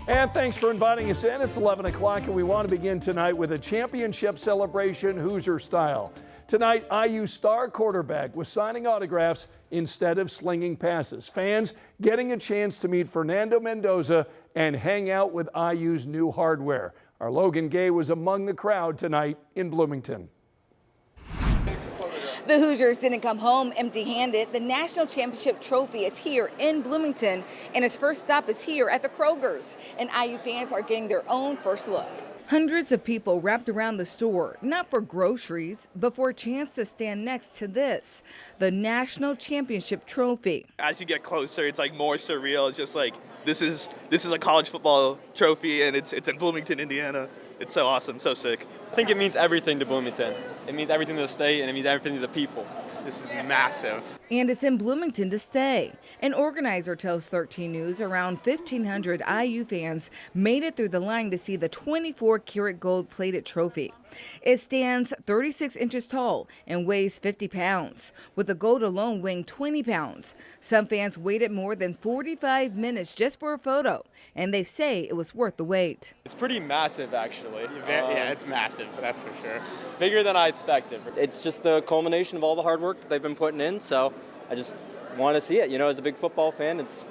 And thanks for inviting us in. It's 11 o'clock, and we want to begin tonight with a championship celebration Hoosier style. Tonight, IU star quarterback was signing autographs instead of slinging passes. Fans getting a chance to meet Fernando Mendoza and hang out with IU's new hardware. Our Logan Gay was among the crowd tonight in Bloomington. The Hoosiers didn't come home empty-handed. The national championship trophy is here in Bloomington, and its first stop is here at the Kroger's. And IU fans are getting their own first look. Hundreds of people wrapped around the store, not for groceries, but for a chance to stand next to this, the national championship trophy. As you get closer, it's like more surreal. It's just like this is a college football trophy, and it's in Bloomington, Indiana. It's so awesome, so sick. I think it means everything to Bloomington. It means everything to the state, and it means everything to the people. This is massive. And it's in Bloomington to stay. An organizer tells 13 News around 1,500 IU fans made it through the line to see the 24-karat gold-plated trophy. It stands 36 inches tall and weighs 50 pounds, with the gold alone weighing 20 pounds. Some fans waited more than 45 minutes just for a photo, and they say it was worth the wait. It's pretty massive, actually. Yeah, it's massive, that's for sure. Bigger than I expected. It's just the culmination of all the hard work that they've been putting in, so I just want to see it. You know, as a big football fan, it's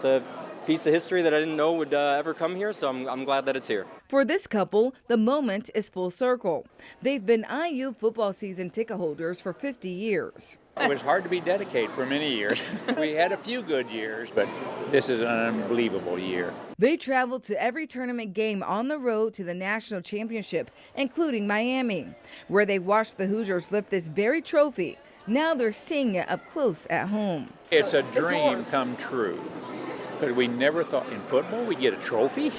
a piece of history that I didn't know would ever come here, so I'm glad that it's here. For this couple, the moment is full circle. They've been IU football season ticket holders for 50 years. It was hard to be dedicated for many years. We had a few good years, but this is an unbelievable year. They traveled to every tournament game on the road to the national championship, including Miami, where they watched the Hoosiers lift this very trophy. Now they're seeing it up close at home. It's a dream come true, because we never thought in football we'd get a trophy.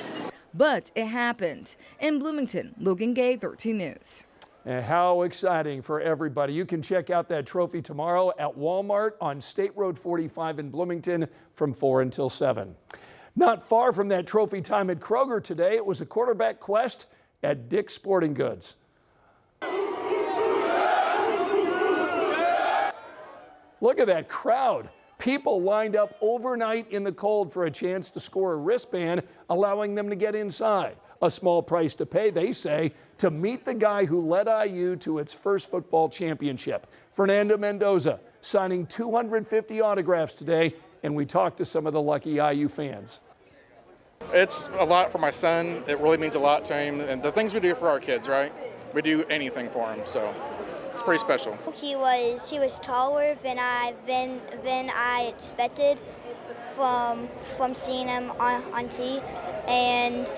But it happened. In Bloomington, Logan Gay, 13 News. And how exciting for everybody. You can check out that trophy tomorrow at Walmart on State Road 45 in Bloomington from 4 until 7. Not far from that trophy time at Kroger today, it was a quarterback quest at Dick's Sporting Goods. Look at that crowd. People lined up overnight in the cold for a chance to score a wristband, allowing them to get inside. A small price to pay, they say, to meet the guy who led IU to its first football championship. Fernando Mendoza signing 250 autographs today, and we talked to some of the lucky IU fans. It's a lot for my son. It really means a lot to him. And the things we do for our kids, right? We do anything for him, so it's pretty special. He was taller than I expected from seeing him on TV, and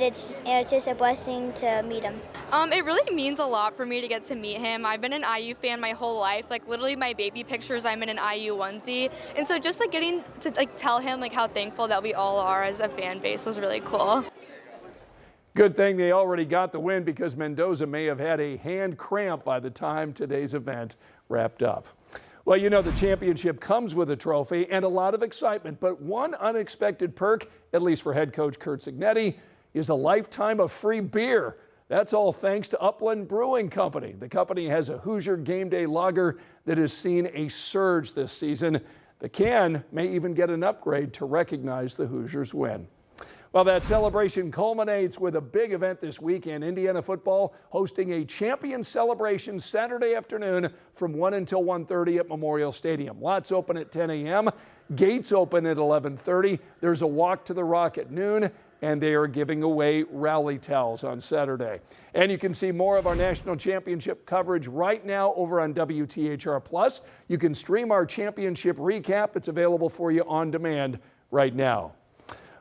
it's just a blessing to meet him. It really means a lot for me to get to meet him. I've been an IU fan my whole life. Like literally my baby pictures, I'm in an IU onesie, and so just like getting to tell him like how thankful that we all are as a fan base was really cool. Good thing they already got the win, because Mendoza may have had a hand cramp by the time today's event wrapped up. Well, you know, the championship comes with a trophy and a lot of excitement, but one unexpected perk, at least for head coach Curt Cignetti, is a lifetime of free beer. That's all thanks to Upland Brewing Company. The company has a Hoosier Game Day lager that has seen a surge this season. The can may even get an upgrade to recognize the Hoosiers' win. Well, that celebration culminates with a big event this weekend. Indiana football hosting a champion celebration Saturday afternoon from 1 until 1:30 at Memorial Stadium. Lots open at 10 a.m., gates open at 11:30. There's a walk to the Rock at noon, and they are giving away rally towels on Saturday. And you can see more of our national championship coverage right now over on WTHR+. You can stream our championship recap. It's available for you on demand right now.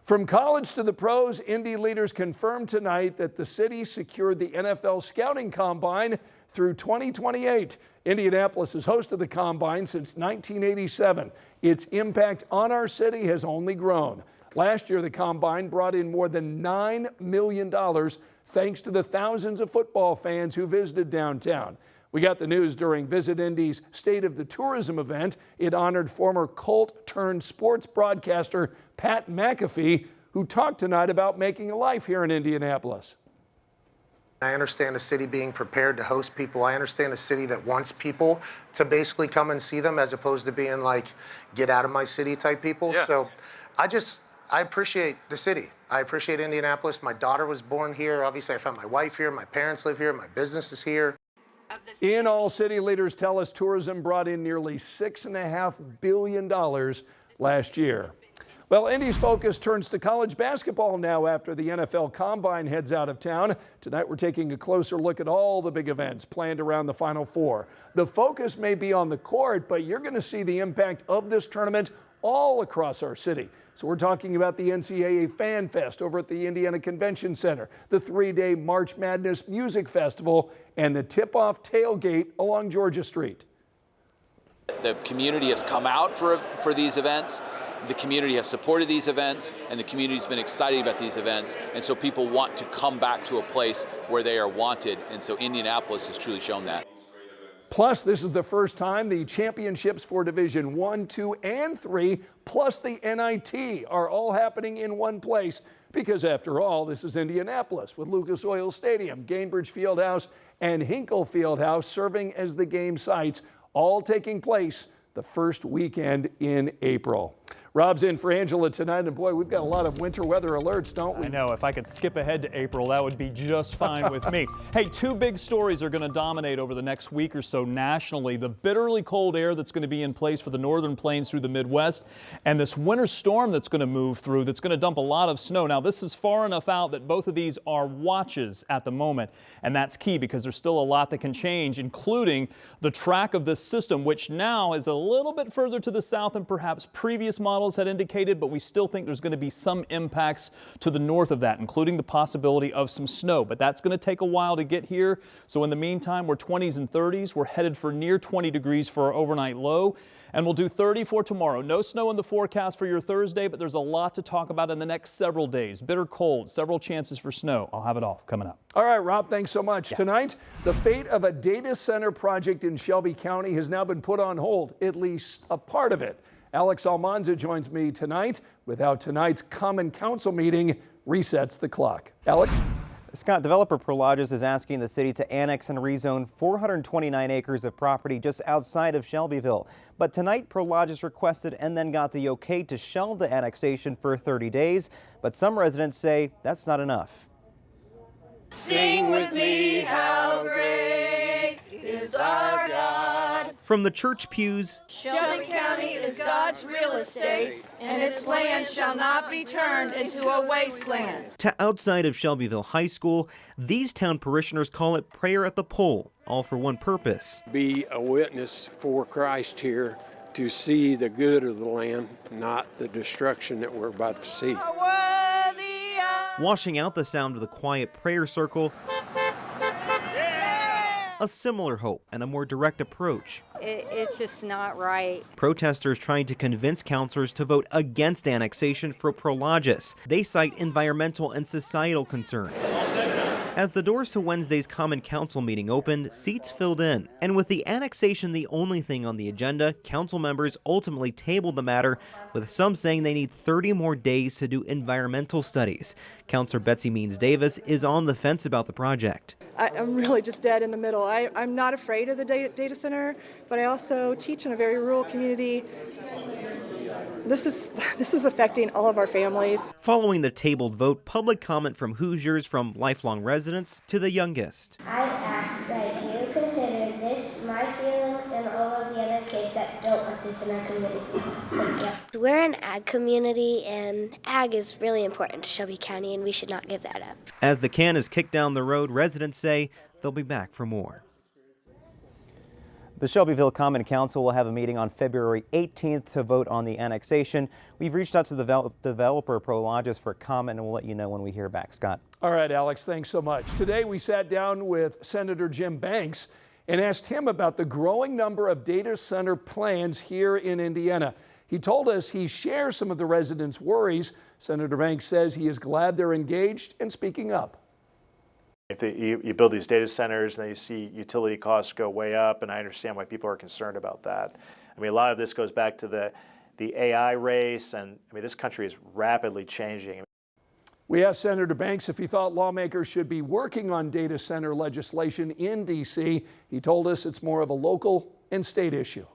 From college to the pros, Indy leaders confirmed tonight that the city secured the NFL Scouting Combine through 2028. Indianapolis has hosted the Combine since 1987. Its impact on our city has only grown. Last year, the Combine brought in more than $9 million thanks to the thousands of football fans who visited downtown. We got the news during Visit Indy's State of the Tourism event. It honored former Colt-turned-sports broadcaster Pat McAfee, who talked tonight about making a life here in Indianapolis. I understand a city being prepared to host people. I understand a city that wants people to basically come and see them, as opposed to being like, get out of my city type people. Yeah. So I I appreciate the city. I appreciate Indianapolis. My daughter was born here. Obviously, I found my wife here. My parents live here. My business is here. In all, city leaders tell us tourism brought in nearly $6.5 billion last year. Well, Indy's focus turns to college basketball now after the NFL Combine heads out of town. Tonight, we're taking a closer look at all the big events planned around the Final Four. The focus may be on the court, but you're going to see the impact of this tournament all across our city. So we're talking about the NCAA Fan Fest over at the Indiana Convention Center, the 3-day March Madness Music Festival, and the tip-off tailgate along Georgia Street. The community has come out for these events. The community has supported these events, and the community's been excited about these events, and so people want to come back to a place where they are wanted, and so Indianapolis has truly shown that. Plus, this is the first time the championships for Division 1, 2, and 3, plus the NIT, are all happening in one place, because after all, this is Indianapolis, with Lucas Oil Stadium, Gainbridge Fieldhouse, and Hinkle Fieldhouse serving as the game sites, all taking place the first weekend in April. Rob's in for Angela tonight, and boy, we've got a lot of winter weather alerts, don't we? I know. If I could skip ahead to April, that would be just fine with me. Hey, two big stories are going to dominate over the next week or so nationally. The bitterly cold air that's going to be in place for the northern plains through the Midwest, and this winter storm that's going to move through that's going to dump a lot of snow. Now, this is far enough out that both of these are watches at the moment, and that's key because there's still a lot that can change, including the track of this system, which now is a little bit further to the south than perhaps previous models had indicated, but we still think there's going to be some impacts to the north of that, including the possibility of some snow. But that's going to take a while to get here. So in the meantime, we're 20s and 30s. We're headed for near 20 degrees for our overnight low, and we'll do 30 for tomorrow. No snow in the forecast for your Thursday, but there's a lot to talk about in the next several days. Bitter cold, several chances for snow. I'll have it all coming up. All right, Rob, thanks so much. Yeah. Tonight, the fate of a data center project in Shelby County has now been put on hold, at least a part of it. Alex Almanza joins me tonight with how tonight's Common Council meeting resets the clock. Alex? Scott, developer Prologis is asking the city to annex and rezone 429 acres of property just outside of Shelbyville. But tonight, Prologis requested and then got the okay to shelve the annexation for 30 days. But some residents say that's not enough. Sing with me, how great is our God. From the church pews, Shelby County is God's real estate, and its land shall not be turned into a wasteland. To outside of Shelbyville High School, these town parishioners call it prayer at the pole, all for one purpose. Be a witness for Christ here to see the good of the land, not the destruction that we're about to see. Washing out the sound of the quiet prayer circle, a similar hope and a more direct approach. It's just not right. Protesters trying to convince councilors to vote against annexation for Prologis. They cite environmental and societal concerns. As the doors to Wednesday's Common Council meeting opened, seats filled in. And with the annexation the only thing on the agenda, council members ultimately tabled the matter, with some saying they need 30 more days to do environmental studies. Councilor Betsy Means Davis is on the fence about the project. I'm really just dead in the middle. I'm not afraid of the data center, but I also teach in a very rural community. This is affecting all of our families. Following the tabled vote, public comment from Hoosiers, from lifelong residents to the youngest. I ask that you consider this, my feelings, and all of the other kids that don't want this in our community. Thank you. We're an ag community, and ag is really important to Shelby County, and we should not give that up. As the can is kicked down the road, residents say they'll be back for more. The Shelbyville Common Council will have a meeting on February 18th to vote on the annexation. We've reached out to the developer Prologis for comment, and we'll let you know when we hear back. Scott. All right, Alex, thanks so much. Today we sat down with Senator Jim Banks and asked him about the growing number of data center plans here in Indiana. He told us he shares some of the residents' worries. Senator Banks says he is glad they're engaged and speaking up. If you build these data centers and then you see utility costs go way up, and I understand why people are concerned about that. I mean, a lot of this goes back to the AI race, and I mean, this country is rapidly changing. We asked Senator Banks if he thought lawmakers should be working on data center legislation in D.C. He told us it's more of a local and state issue.